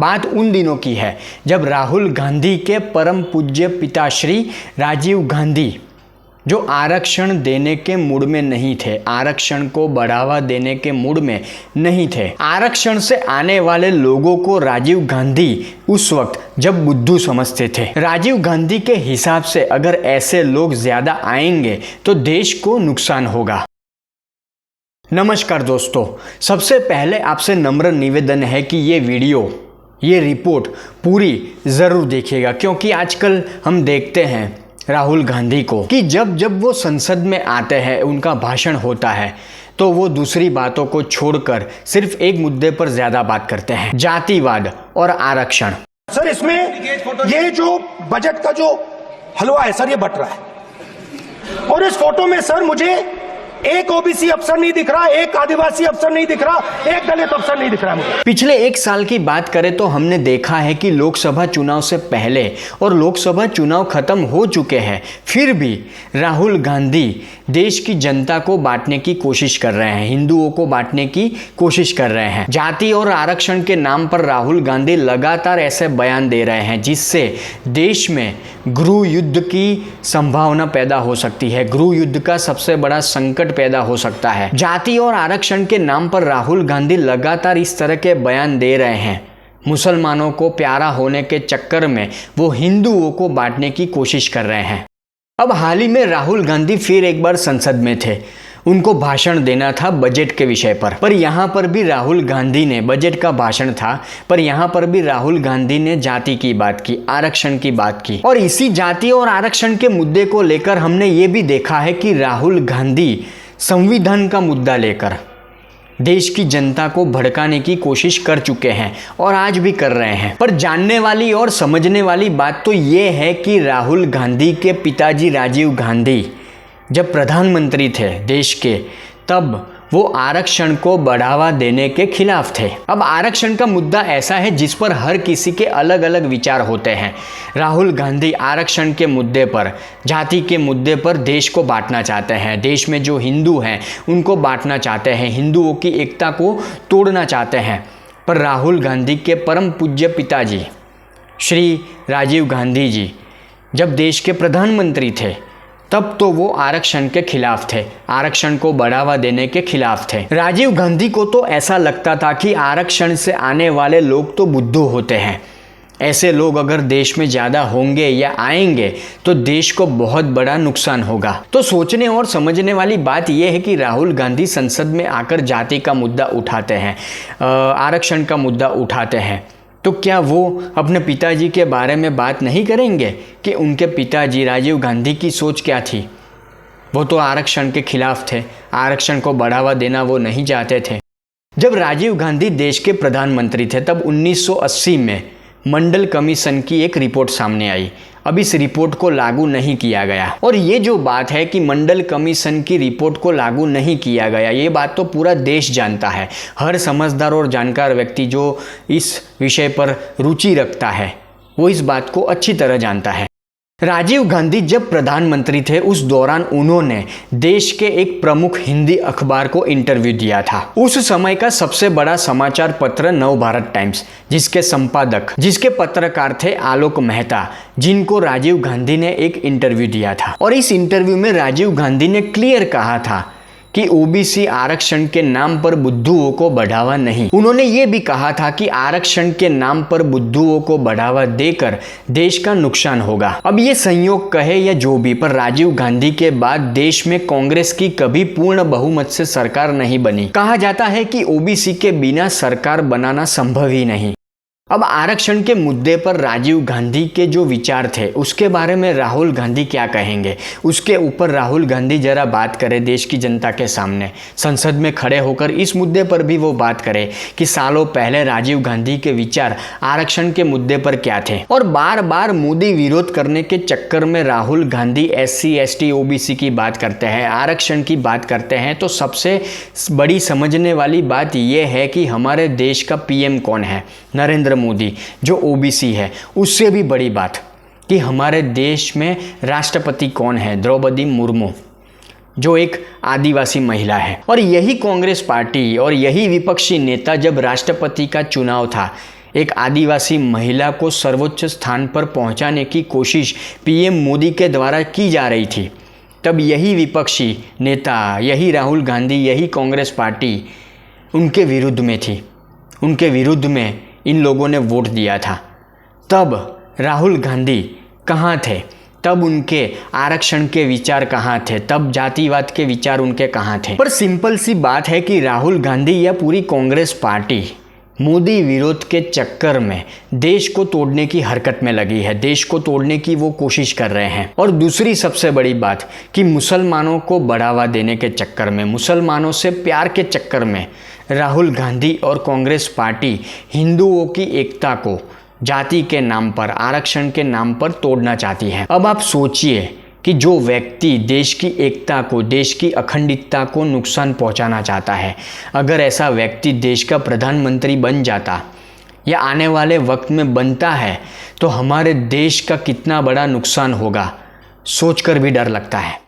बात उन दिनों की है जब राहुल गांधी के परम पूज्य पिताश्री राजीव गांधी जो आरक्षण देने के मूड में नहीं थे, आरक्षण को बढ़ावा देने के मूड में नहीं थे। आरक्षण से आने वाले लोगों को राजीव गांधी उस वक्त जब बुद्धू समझते थे। राजीव गांधी के हिसाब से अगर ऐसे लोग ज्यादा आएंगे तो देश को नुकसान होगा। नमस्कार दोस्तों, सबसे पहले आपसे नम्र निवेदन है कि ये वीडियो, ये रिपोर्ट पूरी ज़रूर देखिएगा, क्योंकि आजकल हम देखते हैं राहुल गांधी को कि जब जब वो संसद में आते हैं, उनका भाषण होता है तो वो दूसरी बातों को छोड़कर सिर्फ एक मुद्दे पर ज़्यादा बात करते हैं, जातिवाद और आरक्षण। सर इसमें ये जो बजट का जो हलवा है सर, ये बट रहा है और इस फोटो में सर मुझे एक ओबीसी अफसर नहीं दिख रहा, एक आदिवासी अफसर नहीं दिख रहा, एक दलित अफसर नहीं दिख रहा मुझे। पिछले एक साल की बात करें तो हमने देखा है कि लोकसभा चुनाव से पहले और लोकसभा चुनाव खत्म हो चुके हैं, फिर भी राहुल गांधी देश की जनता को बांटने की कोशिश कर रहे हैं, हिंदुओं को बांटने की कोशिश कर रहे हैं। जाति और आरक्षण के नाम पर राहुल गांधी लगातार ऐसे बयान दे रहे हैं जिससे देश में गृह युद्ध की संभावना पैदा हो सकती है, गृह युद्ध का सबसे बड़ा संकट पैदा हो सकता है। जाति और आरक्षण के नाम पर राहुल गांधी लगातार इस तरह के बयान दे रहे हैं। मुसलमानों को प्यारा होने के चक्कर में वो हिंदुओं को बांटने की कोशिश कर रहे हैं। अब हाल ही में राहुल गांधी फिर एक बार संसद में थे, उनको भाषण देना था बजट के विषय पर यहाँ पर भी राहुल गांधी ने, बजट का भाषण था पर यहाँ पर भी राहुल गांधी ने जाति की बात की, आरक्षण की बात की। और इसी जाति और आरक्षण के मुद्दे को लेकर हमने ये भी देखा है कि राहुल गांधी संविधान का मुद्दा लेकर देश की जनता को भड़काने की कोशिश कर चुके हैं और आज भी कर रहे हैं। पर जानने वाली और समझने वाली बात तो ये है कि राहुल गांधी के पिताजी राजीव गांधी जब प्रधानमंत्री थे देश के, तब वो आरक्षण को बढ़ावा देने के खिलाफ थे। अब आरक्षण का मुद्दा ऐसा है जिस पर हर किसी के अलग अलग विचार होते हैं। राहुल गांधी आरक्षण के मुद्दे पर, जाति के मुद्दे पर देश को बांटना चाहते हैं, देश में जो हिंदू हैं उनको बांटना चाहते हैं, हिंदुओं की एकता को तोड़ना चाहते हैं। पर राहुल गांधी के परम पूज्य पिताजी श्री राजीव गांधी जी जब देश के प्रधानमंत्री थे तब तो वो आरक्षण के खिलाफ थे, आरक्षण को बढ़ावा देने के खिलाफ थे। राजीव गांधी को तो ऐसा लगता था कि आरक्षण से आने वाले लोग तो बुद्धू होते हैं, ऐसे लोग अगर देश में ज़्यादा होंगे या आएंगे तो देश को बहुत बड़ा नुकसान होगा। तो सोचने और समझने वाली बात यह है कि राहुल गांधी संसद में आकर जाति का मुद्दा उठाते हैं, आरक्षण का मुद्दा उठाते हैं, तो क्या वो अपने पिताजी के बारे में बात नहीं करेंगे कि उनके पिताजी राजीव गांधी की सोच क्या थी? वो तो आरक्षण के खिलाफ थे, आरक्षण को बढ़ावा देना वो नहीं चाहते थे। जब राजीव गांधी देश के प्रधानमंत्री थे तब 1980 में मंडल कमीशन की एक रिपोर्ट सामने आई। अब इस रिपोर्ट को लागू नहीं किया गया और ये जो बात है कि मंडल कमीशन की रिपोर्ट को लागू नहीं किया गया, ये बात तो पूरा देश जानता है। हर समझदार और जानकार व्यक्ति जो इस विषय पर रुचि रखता है वो इस बात को अच्छी तरह जानता है। राजीव गांधी जब प्रधानमंत्री थे उस दौरान उन्होंने देश के एक प्रमुख हिंदी अखबार को इंटरव्यू दिया था। उस समय का सबसे बड़ा समाचार पत्र नव भारत टाइम्स, जिसके पत्रकार थे आलोक मेहता, जिनको राजीव गांधी ने एक इंटरव्यू दिया था। और इस इंटरव्यू में राजीव गांधी ने क्लियर कहा था कि ओबीसी आरक्षण के नाम पर बुद्धुओं को बढ़ावा नहीं। उन्होंने ये भी कहा था कि आरक्षण के नाम पर बुद्धुओं को बढ़ावा देकर देश का नुकसान होगा। अब ये संयोग कहे या जो भी, पर राजीव गांधी के बाद देश में कांग्रेस की कभी पूर्ण बहुमत से सरकार नहीं बनी। कहा जाता है कि ओबीसी के बिना सरकार बनाना संभव ही नहीं। अब आरक्षण के मुद्दे पर राजीव गांधी के जो विचार थे उसके बारे में राहुल गांधी क्या कहेंगे, उसके ऊपर राहुल गांधी जरा बात करें देश की जनता के सामने, संसद में खड़े होकर इस मुद्दे पर भी वो बात करें कि सालों पहले राजीव गांधी के विचार आरक्षण के मुद्दे पर क्या थे। और बार बार मोदी विरोध करने के चक्कर में Rahul Gandhi SC ST OBC की बात करते हैं, आरक्षण की बात करते हैं। तो सबसे बड़ी समझने वाली बात यह है कि हमारे देश का PM कौन है? नरेंद्र मोदी, जो ओबीसी है। उससे भी बड़ी बात कि हमारे देश में राष्ट्रपति कौन है? द्रौपदी मुर्मू, जो एक आदिवासी महिला है। और यही कांग्रेस पार्टी और यही विपक्षी नेता जब राष्ट्रपति का चुनाव था एक आदिवासी महिला को सर्वोच्च स्थान पर पहुंचाने की कोशिश पीएम मोदी के द्वारा की जा रही थी, तब यही विपक्षी नेता, यही राहुल गांधी, यही कांग्रेस पार्टी उनके विरुद्ध में थी। उनके विरुद्ध में इन लोगों ने वोट दिया था। तब राहुल गांधी कहाँ थे? तब उनके आरक्षण के विचार कहाँ थे? तब जातिवाद के विचार उनके कहाँ थे? पर सिंपल सी बात है कि राहुल गांधी या पूरी कांग्रेस पार्टी मोदी विरोध के चक्कर में देश को तोड़ने की हरकत में लगी है। देश को तोड़ने की वो कोशिश कर रहे हैं। और दूसरी सबसे बड़ी बात कि मुसलमानों को बढ़ावा देने के चक्कर में, मुसलमानों से प्यार के चक्कर में राहुल गांधी और कांग्रेस पार्टी हिंदुओं की एकता को जाति के नाम पर, आरक्षण के नाम पर तोड़ना चाहती है। अब आप सोचिए कि जो व्यक्ति देश की एकता को, देश की अखंडितता को नुकसान पहुंचाना चाहता है, अगर ऐसा व्यक्ति देश का प्रधानमंत्री बन जाता या आने वाले वक्त में बनता है, तो हमारे देश का कितना बड़ा नुकसान होगा, सोचकर भी डर लगता है।